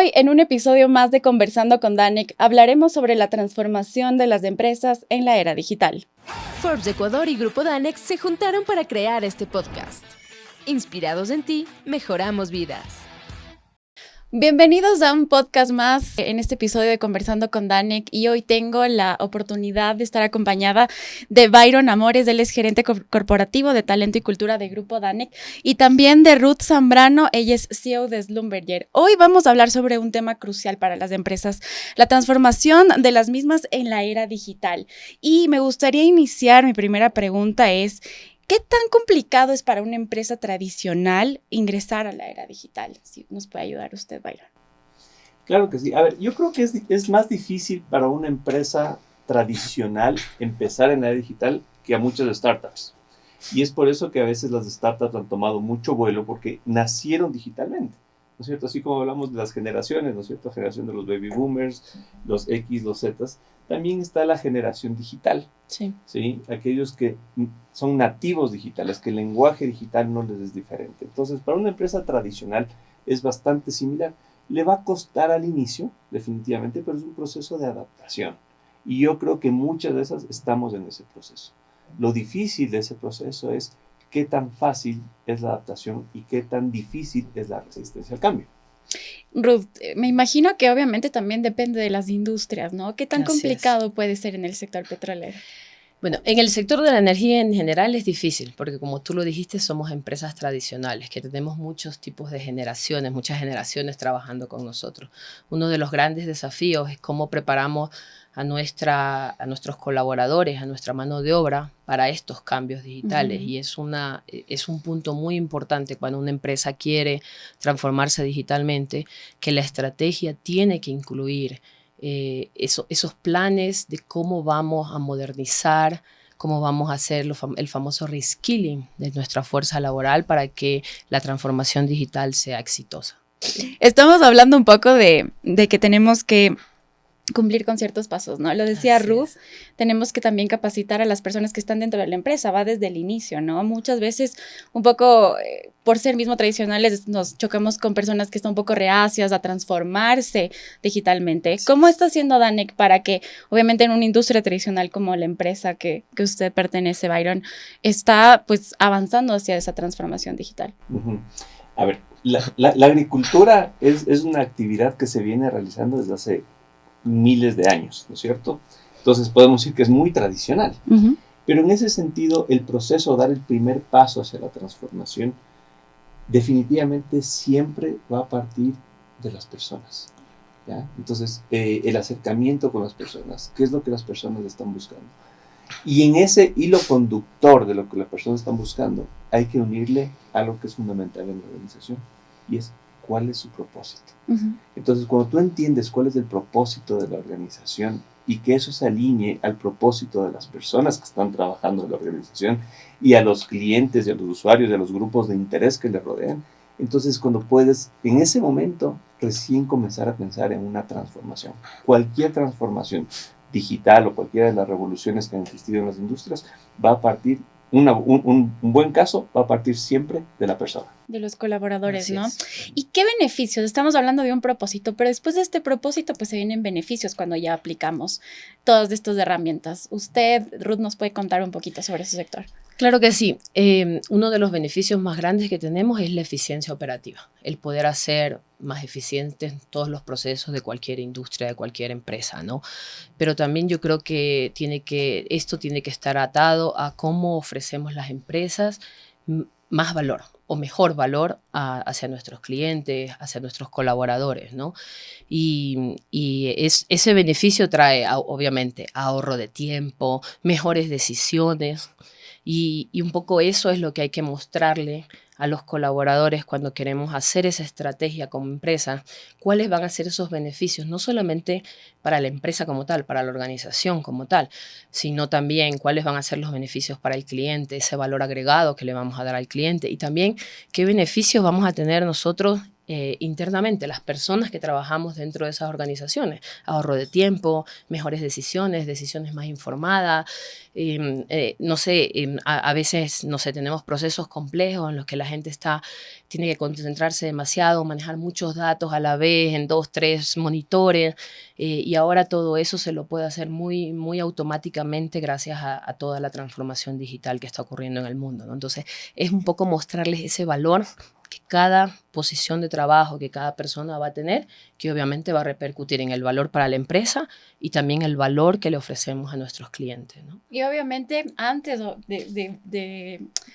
Hoy, en un episodio más de Conversando con Danek, hablaremos sobre la transformación de las empresas en la era digital. Forbes Ecuador y Grupo Danek se juntaron para crear este podcast. Inspirados en ti, mejoramos vidas. Bienvenidos a un podcast más en este episodio de Conversando con Danek, y hoy tengo la oportunidad de estar acompañada de Byron Amores. Él es gerente corporativo de talento y cultura de Grupo Danek, y también de Ruth Zambrano. Ella es CEO de Slumberger. Hoy vamos a hablar sobre un tema crucial para las empresas, la transformación de las mismas en la era digital. Y me gustaría iniciar, mi primera pregunta es: ¿qué tan complicado es para una empresa tradicional ingresar a la era digital? Si nos puede ayudar usted, Byron. Claro que sí. A ver, yo creo que es más difícil para una empresa tradicional empezar en la era digital que a muchas startups. Y es por eso que a veces las startups han tomado mucho vuelo, porque nacieron digitalmente, ¿no es cierto? Así como hablamos de las generaciones, ¿no es cierto? La generación de los baby boomers, los X, los Zetas. También está la generación digital. Sí. ¿Sí? Aquellos que son nativos digitales, que el lenguaje digital no les es diferente. Entonces, para una empresa tradicional es bastante similar. Le va a costar al inicio, definitivamente, pero es un proceso de adaptación. Y yo creo que muchas de esas estamos en ese proceso. Lo difícil de ese proceso es qué tan fácil es la adaptación y qué tan difícil es la resistencia al cambio. Ruth, me imagino que obviamente también depende de las industrias, ¿no? ¿Qué tan Así complicado puede ser en el sector petrolero? Bueno, en el sector de la energía en general es difícil, porque como tú lo dijiste, somos empresas tradicionales, que tenemos muchos tipos de generaciones, muchas generaciones trabajando con nosotros. Uno de los grandes desafíos es cómo preparamos a nuestros colaboradores, a nuestra mano de obra para estos cambios digitales. Y es un punto muy importante cuando una empresa quiere transformarse digitalmente, que la estrategia tiene que incluir esos planes de cómo vamos a modernizar, cómo vamos a hacer el famoso reskilling de nuestra fuerza laboral para que la transformación digital sea exitosa. Estamos hablando un poco de que tenemos que cumplir con ciertos pasos, ¿no? Lo decía Ruth, tenemos que también capacitar a las personas que están dentro de la empresa, va desde el inicio, ¿no? Muchas veces, un poco, por ser mismo tradicionales, nos chocamos con personas que están un poco reacias a transformarse digitalmente. ¿Cómo está haciendo Danek para que, obviamente en una industria tradicional como la empresa que usted pertenece, Byron, está pues avanzando hacia esa transformación digital? Uh-huh. A ver, la agricultura es una actividad que se viene realizando desde hace miles de años, ¿no es cierto? Entonces podemos decir que es muy tradicional. Uh-huh. Pero en ese sentido, el proceso, dar el primer paso hacia la transformación, definitivamente siempre va a partir de las personas, ¿ya? Entonces, el acercamiento con las personas, ¿qué es lo que las personas están buscando? Y en ese hilo conductor de lo que las personas están buscando, hay que unirle algo que es fundamental en la organización, y es cuál es su propósito. Uh-huh. Entonces, cuando tú entiendes cuál es el propósito de la organización y que eso se alinee al propósito de las personas que están trabajando en la organización y a los clientes y a los usuarios y a los grupos de interés que le rodean, entonces cuando puedes, en ese momento, recién comenzar a pensar en una transformación. Cualquier transformación digital o cualquiera de las revoluciones que han existido en las industrias va a partir, un buen caso va a partir siempre de la persona. De los colaboradores, Así ¿no? es. ¿Y qué beneficios? Estamos hablando de un propósito, pero después de este propósito, pues se vienen beneficios cuando ya aplicamos todas estas herramientas. Usted, Ruth, nos puede contar un poquito sobre su sector. Claro que sí. Uno de los beneficios más grandes que tenemos es la eficiencia operativa, el poder hacer más eficientes todos los procesos de cualquier industria, de cualquier empresa, ¿no? Pero también yo creo que esto tiene que estar atado a cómo ofrecemos las empresas más valor o mejor valor hacia nuestros clientes, hacia nuestros colaboradores, ¿no? Y ese beneficio trae, obviamente, ahorro de tiempo, mejores decisiones. Y un poco eso es lo que hay que mostrarle a los colaboradores cuando queremos hacer esa estrategia como empresa, cuáles van a ser esos beneficios, no solamente para la empresa como tal, para la organización como tal, sino también cuáles van a ser los beneficios para el cliente, ese valor agregado que le vamos a dar al cliente y también qué beneficios vamos a tener nosotros internamente las personas que trabajamos dentro de esas organizaciones. Ahorro de tiempo, mejores decisiones, decisiones más informadas. No sé, a veces, no sé, tenemos procesos complejos en los que la gente tiene que concentrarse demasiado, manejar muchos datos a la vez en 2, 3 monitores, y ahora todo eso se lo puede hacer muy, muy automáticamente gracias a toda la transformación digital que está ocurriendo en el mundo, ¿no? Entonces, es un poco mostrarles ese valor que cada posición de trabajo, que cada persona va a tener, que obviamente va a repercutir en el valor para la empresa y también el valor que le ofrecemos a nuestros clientes, ¿no? Y obviamente antes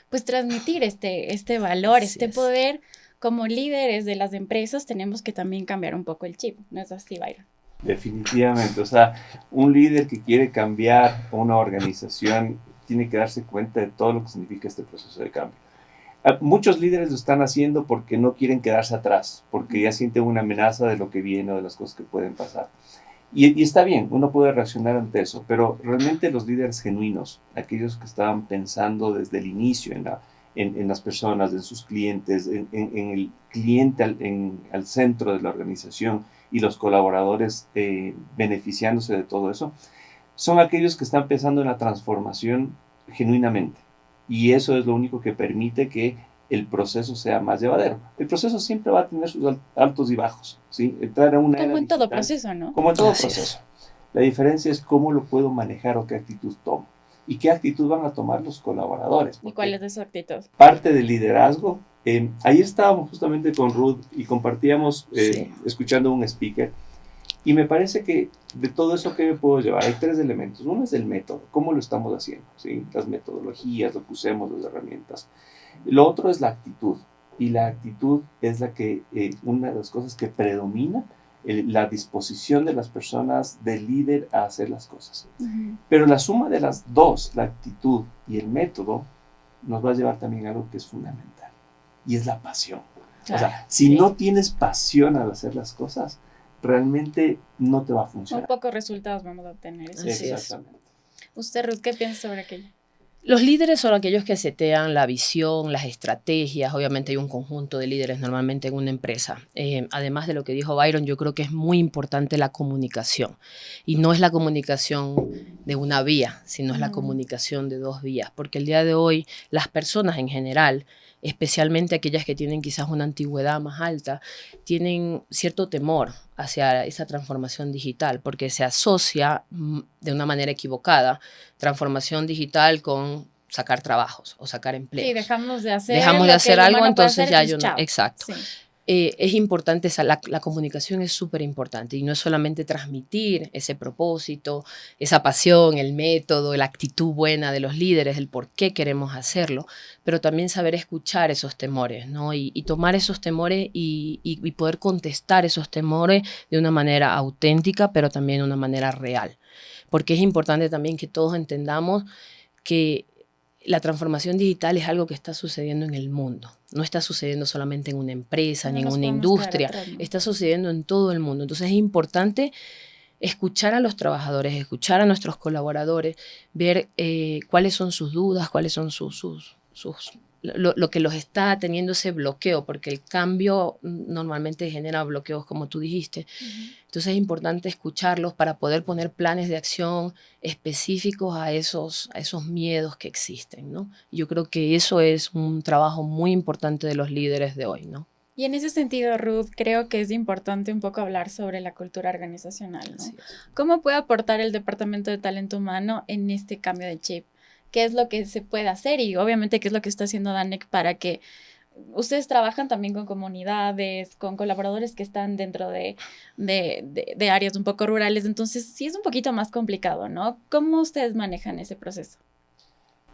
pues transmitir este valor, Así este es. poder, como líderes de las empresas, tenemos que también cambiar un poco el chip, ¿no es así, Byron? Definitivamente, o sea, un líder que quiere cambiar una organización tiene que darse cuenta de todo lo que significa este proceso de cambio. Muchos líderes lo están haciendo porque no quieren quedarse atrás, porque ya sienten una amenaza de lo que viene o de las cosas que pueden pasar. Y está bien, uno puede reaccionar ante eso, pero realmente los líderes genuinos, aquellos que estaban pensando desde el inicio en las personas, en sus clientes, en el cliente al centro de la organización y los colaboradores beneficiándose de todo eso, son aquellos que están pensando en la transformación genuinamente. Y eso es lo único que permite que el proceso sea más llevadero. El proceso siempre va a tener sus altos y bajos, ¿sí? Entrar a una Como era en todo digital, proceso, ¿no? como en todo Así es. proceso. La diferencia es cómo lo puedo manejar o qué actitud tomo. Y qué actitud van a tomar los colaboradores. ¿Y cuál es de su actitud? Parte del liderazgo. Ayer estábamos justamente con Ruth y compartíamos, Sí. escuchando un speaker. Y me parece que de todo eso que me puedo llevar, hay 3 elementos. Uno es el método, cómo lo estamos haciendo, ¿sí? Las metodologías, lo que usemos, las herramientas. Lo otro es la actitud. Y la actitud es una de las cosas que predomina, la disposición de las personas, del líder a hacer las cosas. Pero la suma de las dos, la actitud y el método, nos va a llevar también a algo que es fundamental. Y es la pasión. Claro, o sea, si sí. no tienes pasión al hacer las cosas, realmente no te va a Muy funcionar. pocos resultados vamos a obtener. Eso sí. Exactamente. Usted, Ruth, ¿qué piensa sobre aquello? Los líderes son aquellos que setean la visión, las estrategias. Obviamente hay un conjunto de líderes normalmente en una empresa. Además de lo que dijo Byron, yo creo que es muy importante la comunicación. Y no es la comunicación de una vía, sino es la comunicación de 2 vías. Porque el día de hoy las personas en general, especialmente aquellas que tienen quizás una antigüedad más alta, tienen cierto temor hacia esa transformación digital, porque se asocia de una manera equivocada transformación digital con sacar trabajos o sacar empleos. Sí, dejamos de hacer algo, entonces ya yo no. Chao. Exacto. Sí. Es importante, la comunicación es súper importante y no es solamente transmitir ese propósito, esa pasión, el método, la actitud buena de los líderes, el por qué queremos hacerlo, pero también saber escuchar esos temores, ¿no? Y tomar esos temores y poder contestar esos temores de una manera auténtica, pero también de una manera real. Porque es importante también que todos entendamos que la transformación digital es algo que está sucediendo en el mundo. No está sucediendo solamente en una empresa, ni en una industria. Está sucediendo en todo el mundo. Entonces es importante escuchar a los trabajadores, escuchar a nuestros colaboradores, ver cuáles son sus dudas, cuáles son lo que los está teniendo ese bloqueo, porque el cambio normalmente genera bloqueos, como tú dijiste. Entonces es importante escucharlos para poder poner planes de acción específicos a esos miedos que existen, ¿no? Yo creo que eso es un trabajo muy importante de los líderes de hoy, ¿no? Y en ese sentido, Ruth, creo que es importante un poco hablar sobre la cultura organizacional, ¿no? ¿Cómo puede aportar el Departamento de Talento Humano en este cambio de chip? ¿Qué es lo que se puede hacer? Y obviamente, ¿qué es lo que está haciendo Danek para que ustedes trabajan también con comunidades, con colaboradores que están dentro de áreas un poco rurales? Entonces, sí es un poquito más complicado, ¿no? ¿Cómo ustedes manejan ese proceso?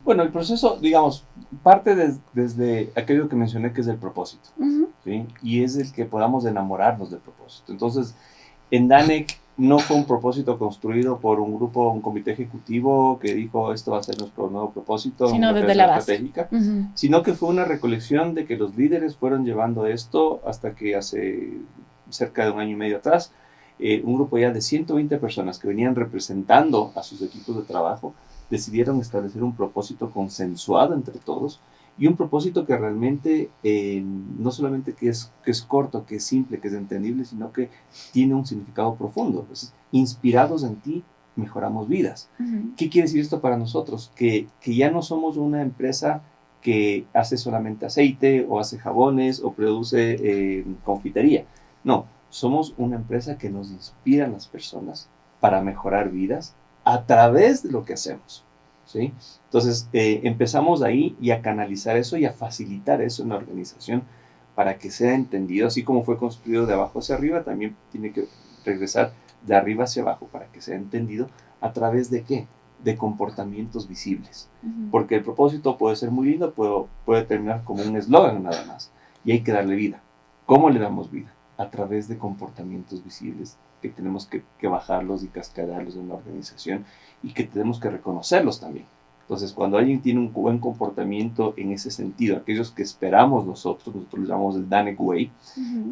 Bueno, el proceso, digamos, parte desde aquello que mencioné, que es el propósito, ¿sí? Y es el que podamos enamorarnos del propósito. Entonces, en Danek no fue un propósito construido por un grupo, un comité ejecutivo que dijo esto va a ser nuestro nuevo propósito, sino desde la base estratégica, sino que fue una recolección de que los líderes fueron llevando esto hasta que hace cerca de 1 año y medio atrás, un grupo ya de 120 personas que venían representando a sus equipos de trabajo decidieron establecer un propósito consensuado entre todos Y un propósito que realmente no solamente que es corto, que es simple, que es entendible, sino que tiene un significado profundo. Pues, inspirados en ti, mejoramos vidas. ¿Qué quiere decir esto para nosotros? Que ya no somos una empresa que hace solamente aceite o hace jabones o produce confitería. No, somos una empresa que nos inspira a las personas para mejorar vidas a través de lo que hacemos, ¿sí? Entonces, empezamos ahí y a canalizar eso y a facilitar eso en la organización para que sea entendido, así como fue construido de abajo hacia arriba, también tiene que regresar de arriba hacia abajo para que sea entendido a través de ¿qué? De comportamientos visibles. Porque el propósito puede ser muy lindo, puede terminar como un eslogan nada más, y hay que darle vida. ¿Cómo le damos vida? A través de comportamientos visibles que tenemos que bajarlos y cascadarlos en la organización y que tenemos que reconocerlos también. Entonces, cuando alguien tiene un buen comportamiento en ese sentido, aquellos que esperamos nosotros les llamamos el Danek Way,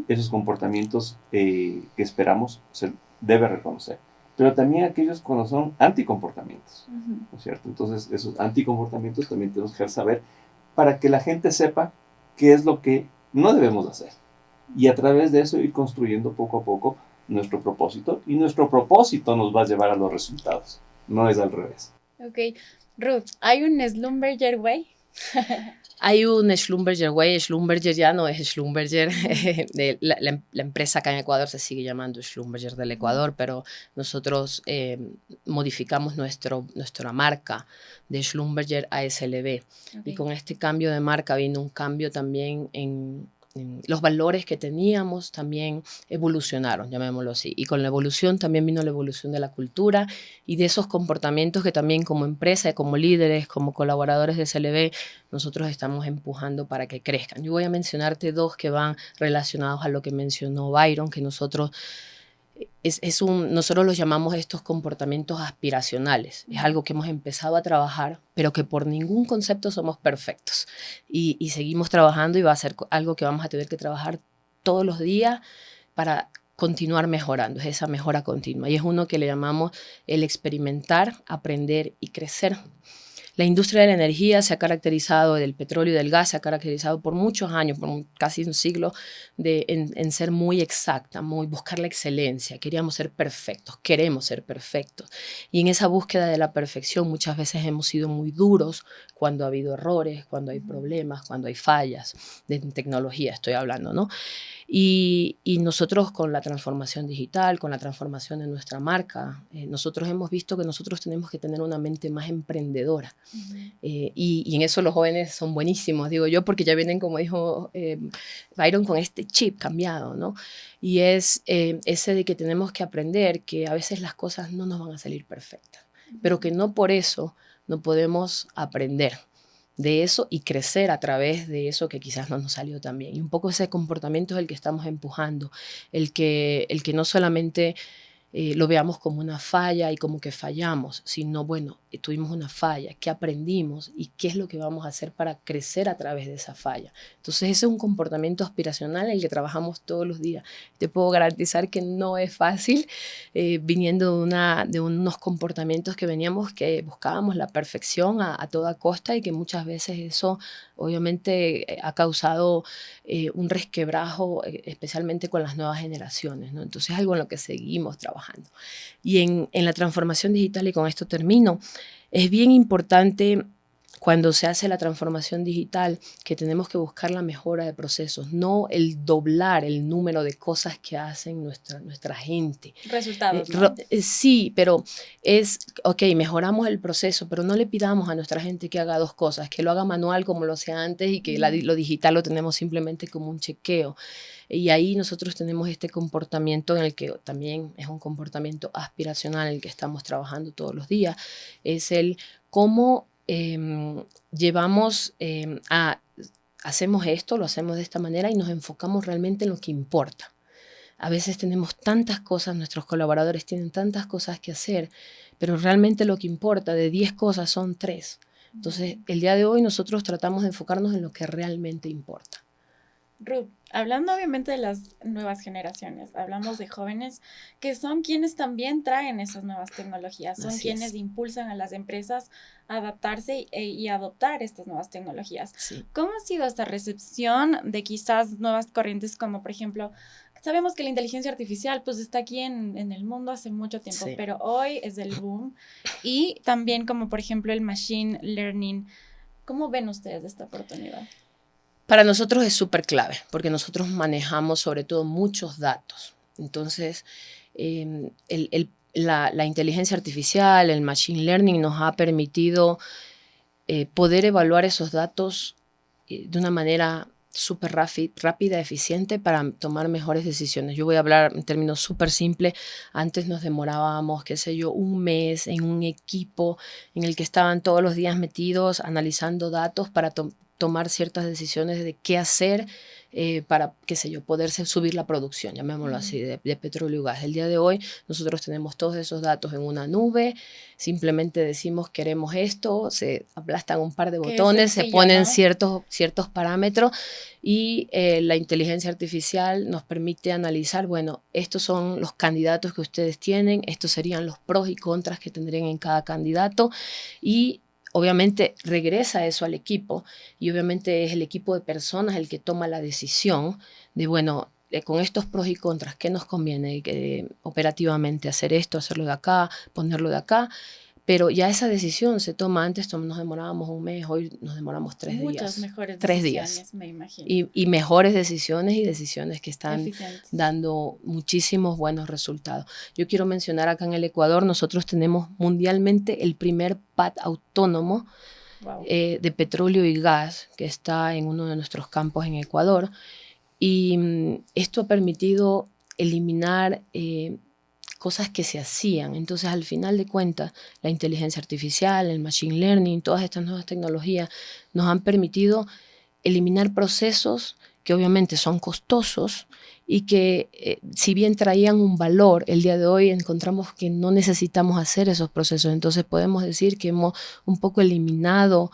esos comportamientos que esperamos se debe reconocer. Pero también aquellos cuando son anticomportamientos, ¿no es cierto? Entonces, esos anticomportamientos también tenemos que saber para que la gente sepa qué es lo que no debemos hacer. Y a través de eso ir construyendo poco a poco nuestro propósito. Y nuestro propósito nos va a llevar a los resultados. No es al revés. Ok. Ruth, ¿hay un Schlumberger Way? Hay un Schlumberger Way. Schlumberger ya no es Schlumberger. La empresa acá en Ecuador se sigue llamando Schlumberger del Ecuador, pero nosotros modificamos nuestra marca de Schlumberger a SLB. Okay. Y con este cambio de marca vino un cambio también en los valores que teníamos también evolucionaron, llamémoslo así. Y con la evolución también vino la evolución de la cultura y de esos comportamientos que también como empresa, como líderes, como colaboradores de SLB, nosotros estamos empujando para que crezcan. Yo voy a mencionarte dos que van relacionados a lo que mencionó Byron, que nosotros los llamamos estos comportamientos aspiracionales. Es algo que hemos empezado a trabajar, pero que por ningún concepto somos perfectos. Y seguimos trabajando y va a ser algo que vamos a tener que trabajar todos los días para continuar mejorando. Es esa mejora continua. Y es uno que le llamamos el experimentar, aprender y crecer. La industria de la energía se ha caracterizado, del petróleo y del gas, se ha caracterizado por muchos años, por casi un siglo, en ser muy exacta, buscar la excelencia. Queríamos ser perfectos, queremos ser perfectos. Y en esa búsqueda de la perfección muchas veces hemos sido muy duros cuando ha habido errores, cuando hay problemas, cuando hay fallas. De tecnología estoy hablando, ¿no? Y nosotros con la transformación digital, con la transformación de nuestra marca, nosotros hemos visto que nosotros tenemos que tener una mente más emprendedora. Y en eso los jóvenes son buenísimos, digo yo, porque ya vienen, como dijo Byron, con este chip cambiado, ¿no? Y es ese de que tenemos que aprender que a veces las cosas no nos van a salir perfectas, pero que no por eso no podemos aprender de eso y crecer a través de eso que quizás no nos salió tan bien. Y un poco ese comportamiento es el que estamos empujando, el que no solamente lo veamos como una falla y como que fallamos, sino, bueno, tuvimos una falla, ¿qué aprendimos y qué es lo que vamos a hacer para crecer a través de esa falla? Entonces ese es un comportamiento aspiracional en el que trabajamos todos los días. Te puedo garantizar que no es fácil, viniendo de unos comportamientos que veníamos, que buscábamos la perfección a toda costa y que muchas veces eso obviamente ha causado un resquebrajo, especialmente con las nuevas generaciones, ¿no? Entonces es algo en lo que seguimos trabajando. Y en la transformación digital, y con esto termino, es bien importante cuando se hace la transformación digital que tenemos que buscar la mejora de procesos, no el doblar el número de cosas que hacen nuestra gente. Resultados, ¿no? Sí, pero es, ok, mejoramos el proceso, pero no le pidamos a nuestra gente que haga dos cosas, que lo haga manual como lo hacía antes y que lo digital lo tenemos simplemente como un chequeo. Y ahí nosotros tenemos este comportamiento en el que también es un comportamiento aspiracional en el que estamos trabajando todos los días, es el cómo hacemos esto, lo hacemos de esta manera y nos enfocamos realmente en lo que importa. A veces tenemos tantas cosas, nuestros colaboradores tienen tantas cosas que hacer, pero realmente lo que importa de 10 cosas son 3. Entonces, el día de hoy nosotros tratamos de enfocarnos en lo que realmente importa. Ruth, hablando obviamente de las nuevas generaciones, hablamos de jóvenes que son quienes también traen esas nuevas tecnologías, son Así quienes es. impulsan a las empresas a adaptarse y adoptar estas nuevas tecnologías. Sí. ¿Cómo ha sido esta recepción de quizás nuevas corrientes como, por ejemplo, sabemos que la inteligencia artificial pues está aquí en el mundo hace mucho tiempo, Sí. pero hoy es el boom, y también como por ejemplo el machine learning? ¿Cómo ven ustedes esta oportunidad? Para nosotros es súper clave, porque nosotros manejamos sobre todo muchos datos. Entonces, la inteligencia artificial, el machine learning nos ha permitido poder evaluar esos datos de una manera súper rápida, eficiente, para tomar mejores decisiones. Yo voy a hablar en términos súper simples. Antes nos demorábamos, qué sé yo, un mes en un equipo en el que estaban todos los días metidos analizando datos para tomar ciertas decisiones de qué hacer para, qué sé yo, poderse subir la producción, llamémoslo así, de petróleo y gas. El día de hoy nosotros tenemos todos esos datos en una nube, simplemente decimos queremos esto, se aplastan un par de botones, se ponen, ¿no?, ciertos parámetros, y la inteligencia artificial nos permite analizar, bueno, estos son los candidatos que ustedes tienen, estos serían los pros y contras que tendrían en cada candidato, y obviamente regresa eso al equipo, y obviamente es el equipo de personas el que toma la decisión de, bueno, con estos pros y contras, ¿qué nos conviene operativamente hacer esto, hacerlo de acá, ponerlo de acá? Pero ya esa decisión se toma. Antes nos demorábamos un mes, hoy nos demoramos 3 días. Muchas mejores 3 decisiones, días. me imagino. Y mejores decisiones, y decisiones que están Eficientes, dando muchísimos buenos resultados. Yo quiero mencionar acá en el Ecuador, nosotros tenemos mundialmente el primer pad autónomo wow, de petróleo y gas, que está en uno de nuestros campos en Ecuador. Y esto ha permitido eliminar cosas que se hacían. Entonces, al final de cuentas, la inteligencia artificial, el machine learning, todas estas nuevas tecnologías nos han permitido eliminar procesos que obviamente son costosos y que si bien traían un valor, el día de hoy encontramos que no necesitamos hacer esos procesos. Entonces podemos decir que hemos un poco eliminado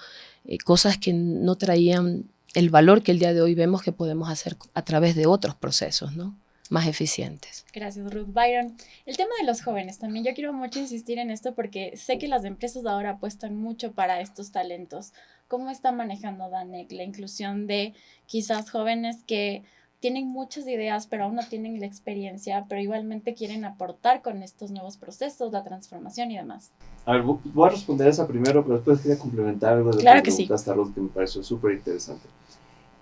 cosas que no traían el valor que el día de hoy vemos que podemos hacer a través de otros procesos, ¿no?, más eficientes. Gracias, Ruth. Byron, el tema de los jóvenes también, yo quiero mucho insistir en esto porque sé que las empresas ahora apuestan mucho para estos talentos. ¿Cómo está manejando Danec la inclusión de quizás jóvenes que tienen muchas ideas, pero aún no tienen la experiencia, pero igualmente quieren aportar con estos nuevos procesos, la transformación y demás? A ver, voy a responder esa primero, pero después quería complementar algo de lo Claro que que sí. preguntaste, Ruth, que me pareció súper interesante.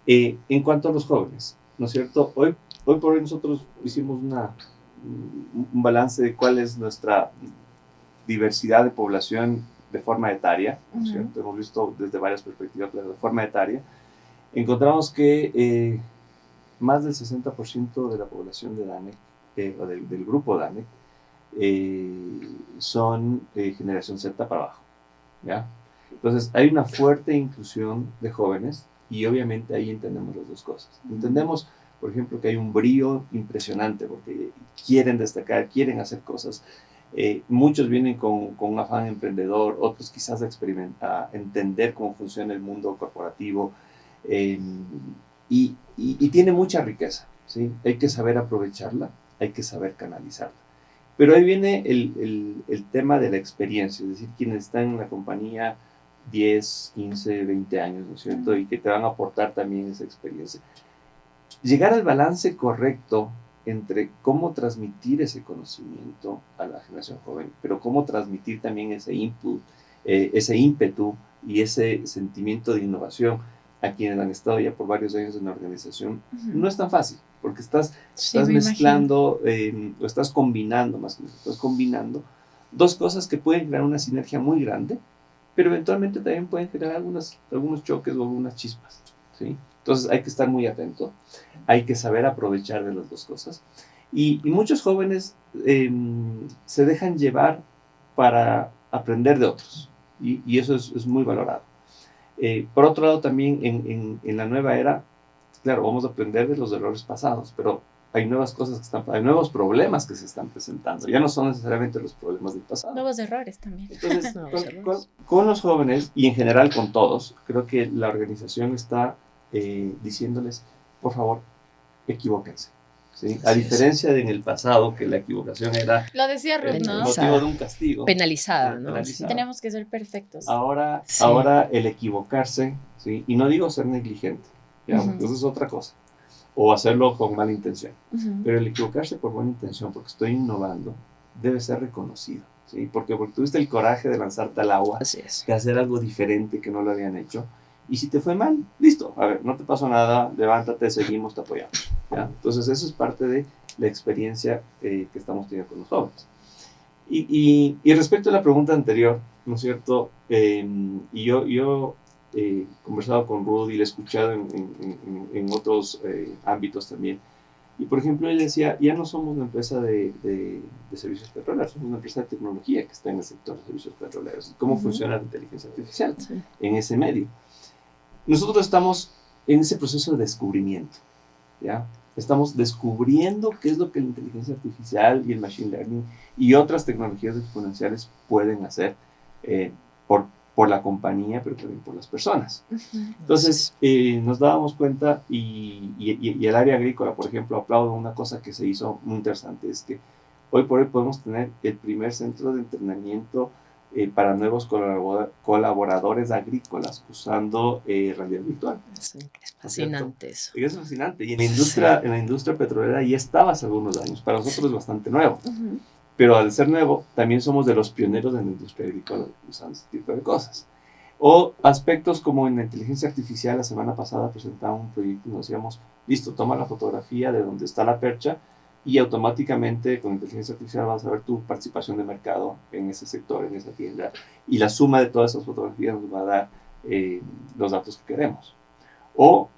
En cuanto a los jóvenes, ¿no es cierto? Hoy por hoy nosotros hicimos un balance de cuál es nuestra diversidad de población de forma etaria, ¿no es cierto? Hemos visto desde varias perspectivas, pero de forma etaria. Encontramos que más del 60% de la población de Danec, o del grupo Danec, son generación Z para abajo, ¿ya? Entonces hay una fuerte inclusión de jóvenes, y obviamente ahí entendemos las dos cosas. Entendemos, por ejemplo, que hay un brío impresionante porque quieren destacar, quieren hacer cosas. Muchos vienen con un afán emprendedor, otros quizás a entender cómo funciona el mundo corporativo, y tiene mucha riqueza, ¿sí? Hay que saber aprovecharla, hay que saber canalizarla. Pero ahí viene el tema de la experiencia, es decir, quienes están en la compañía 10, 15, 20 años, ¿no es cierto? Y que te van a aportar también esa experiencia. Llegar al balance correcto entre cómo transmitir ese conocimiento a la generación joven, pero cómo transmitir también ese input, ese ímpetu y ese sentimiento de innovación a quienes han estado ya por varios años en la organización, no es tan fácil, porque estás mezclando, o estás combinando, más que menos, estás combinando dos cosas que pueden crear una sinergia muy grande, pero eventualmente también pueden generar algunos choques o algunas chispas, ¿sí? Entonces hay que estar muy atento, hay que saber aprovechar de las dos cosas. Y muchos jóvenes se dejan llevar para aprender de otros, y eso es muy valorado. Por otro lado, también en la nueva era, claro, vamos a aprender de los errores pasados, pero hay nuevas cosas hay nuevos problemas que se están presentando. Ya no son necesariamente los problemas del pasado. Nuevos errores también. Entonces, con los jóvenes y en general con todos, creo que la organización está diciéndoles, por favor, equivóquense. ¿Sí? A diferencia de en el pasado, que la equivocación era lo decía Ruth, ¿no? el motivo de un castigo. Penalizada, ¿no? Penalizada. Tenemos que ser perfectos. Ahora el equivocarse, ¿sí? Y no digo ser negligente, ¿ya? Eso es otra cosa. O hacerlo con mala intención. Pero el equivocarse por buena intención, porque estoy innovando, debe ser reconocido. ¿Sí? Porque tuviste el coraje de lanzarte al agua, de hacer algo diferente que no lo habían hecho. Y si te fue mal, listo, a ver, no te pasó nada, levántate, seguimos, te apoyamos. ¿Ya? Entonces eso es parte de la experiencia que estamos teniendo con los jóvenes. Y respecto a la pregunta anterior, ¿no es cierto? Y yo he conversado con Ruth y le he escuchado en otros ámbitos también. Y por ejemplo, él decía, ya no somos una empresa de servicios petroleros, somos una empresa de tecnología que está en el sector de servicios petroleros. ¿Cómo funciona la inteligencia artificial en ese medio? Nosotros estamos en ese proceso de descubrimiento, ¿ya? Estamos descubriendo qué es lo que la inteligencia artificial y el machine learning y otras tecnologías exponenciales pueden hacer por la compañía, pero también por las personas. Entonces, nos dábamos cuenta, y el área agrícola, por ejemplo, aplaudo una cosa que se hizo muy interesante, es que hoy por hoy podemos tener el primer centro de entrenamiento para nuevos colaboradores agrícolas usando realidad virtual. Sí, es fascinante eso. Es fascinante. Y en la industria petrolera ya estaba hace algunos años. Para nosotros es bastante nuevo. Pero al ser nuevo, también somos de los pioneros en la industria agrícola usando este tipo de cosas. O aspectos como en la inteligencia artificial, la semana pasada presentaba un proyecto y nos decíamos, listo, toma la fotografía de donde está la percha y automáticamente con inteligencia artificial vas a ver tu participación de mercado en ese sector, en esa tienda. Y la suma de todas esas fotografías nos va a dar los datos que queremos. O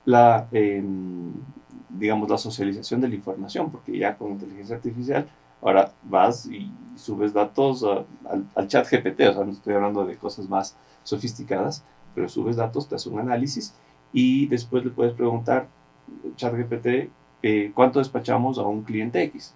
digamos, la socialización de la información, porque ya con inteligencia artificial ahora vas y subes datos al chat GPT, o sea, no estoy hablando de cosas más sofisticadas, pero subes datos, te hace un análisis y después le puedes preguntar, chat GPT, ¿cuánto despachamos a un cliente X?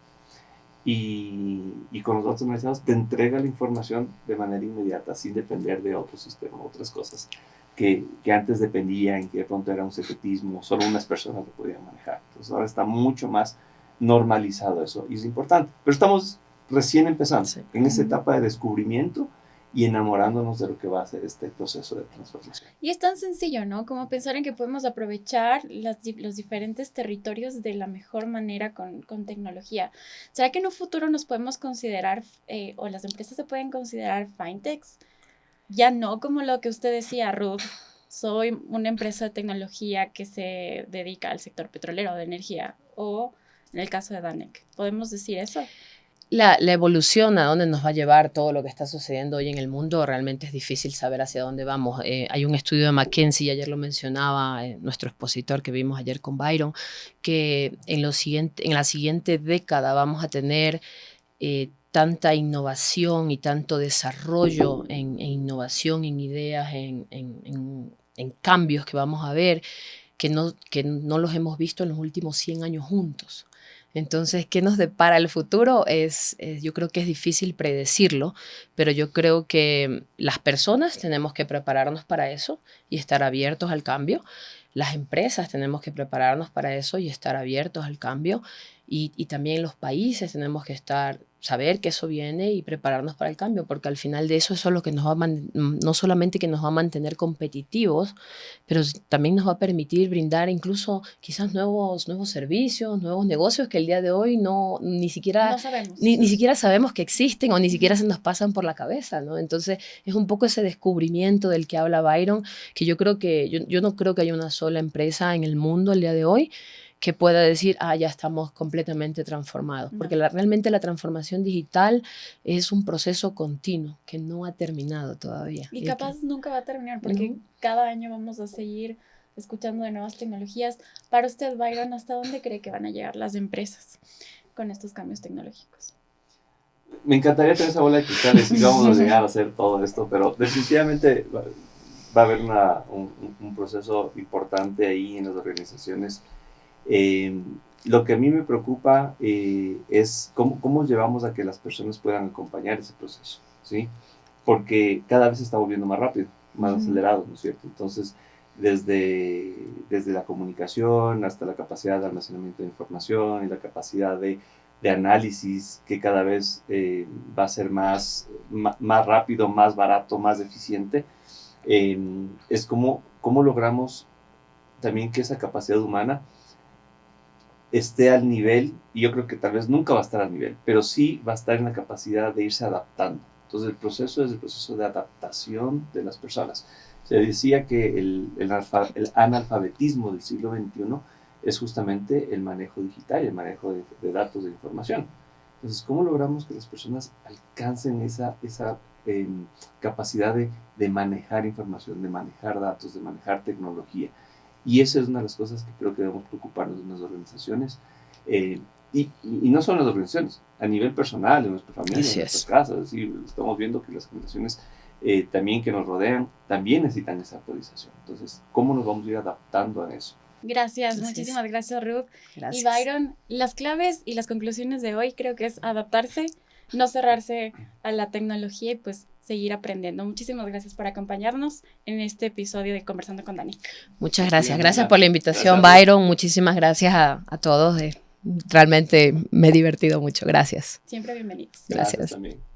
Y con los datos analizados te entrega la información de manera inmediata, sin depender de otro sistema, otras cosas que antes dependían, que de pronto era un secretismo, solo unas personas lo podían manejar. Entonces ahora está mucho más normalizado eso y es importante. Pero estamos recién empezando en esa etapa de descubrimiento y enamorándonos de lo que va a ser este proceso de transformación. Y es tan sencillo, ¿no? Como pensar en que podemos aprovechar los diferentes territorios de la mejor manera con tecnología. ¿Será que en un futuro nos podemos considerar, o las empresas se pueden considerar fintechs? Ya no como lo que usted decía, Ruth. Soy una empresa de tecnología que se dedica al sector petrolero de energía. O en el caso de Danek, ¿podemos decir eso? La evolución, a dónde nos va a llevar todo lo que está sucediendo hoy en el mundo, realmente es difícil saber hacia dónde vamos. Hay un estudio de McKinsey, ayer lo mencionaba nuestro expositor que vimos ayer con Byron, que en la siguiente década vamos a tener tanta innovación y tanto desarrollo en innovación, en ideas, en cambios que vamos a ver, que no los hemos visto en los últimos 100 años juntos. Entonces, ¿qué nos depara el futuro? Yo creo que es difícil predecirlo, pero yo creo que las personas tenemos que prepararnos para eso y estar abiertos al cambio. Las empresas tenemos que prepararnos para eso y estar abiertos al cambio. Y también los países tenemos que saber que eso viene y prepararnos para el cambio, porque al final de eso es lo que nos va a no solamente que nos va a mantener competitivos, pero también nos va a permitir brindar incluso quizás nuevos servicios, nuevos negocios que el día de hoy ni siquiera sabemos. Ni siquiera sabemos que existen o ni siquiera se nos pasan por la cabeza, ¿no? Entonces es un poco ese descubrimiento del que habla Byron, que yo no creo que haya una sola empresa en el mundo el día de hoy que pueda decir, ya estamos completamente transformados. No. Porque realmente la transformación digital es un proceso continuo que no ha terminado todavía. Y capaz nunca va a terminar, porque cada año vamos a seguir escuchando de nuevas tecnologías. Para usted, Byron, ¿hasta dónde cree que van a llegar las empresas con estos cambios tecnológicos? Me encantaría tener esa bola de cristal y si vamos a llegar a hacer todo esto, pero definitivamente va a haber un proceso importante ahí en las organizaciones. Lo que a mí me preocupa es cómo llevamos a que las personas puedan acompañar ese proceso, ¿sí? Porque cada vez se está volviendo más rápido, más acelerado, ¿no es cierto? Entonces, desde la comunicación hasta la capacidad de almacenamiento de información y la capacidad de análisis que cada vez va a ser más rápido, más barato, más eficiente. Es cómo logramos también que esa capacidad humana esté al nivel, y yo creo que tal vez nunca va a estar al nivel, pero sí va a estar en la capacidad de irse adaptando. Entonces el proceso es el proceso de adaptación de las personas. Se decía que el analfabetismo del siglo XXI es justamente el manejo digital, el manejo de datos, de información. Entonces, ¿cómo logramos que las personas alcancen esa capacidad de manejar información, de manejar datos, de manejar tecnología? Y esa es una de las cosas que creo que debemos preocuparnos en las organizaciones. Y no solo en las organizaciones, a nivel personal, en nuestra familia, en nuestras casas. Es decir, estamos viendo que las generaciones también que nos rodean también necesitan esa actualización. Entonces, ¿cómo nos vamos a ir adaptando a eso? Gracias, muchísimas gracias, Ruth. Gracias. Y Byron, las claves y las conclusiones de hoy creo que es adaptarse, no cerrarse a la tecnología y pues seguir aprendiendo. Muchísimas gracias por acompañarnos en este episodio de Conversando con Dani. Muchas gracias. Gracias por la invitación, Byron. Muchísimas gracias a todos. Realmente me he divertido mucho. Gracias. Siempre bienvenidos. Gracias también.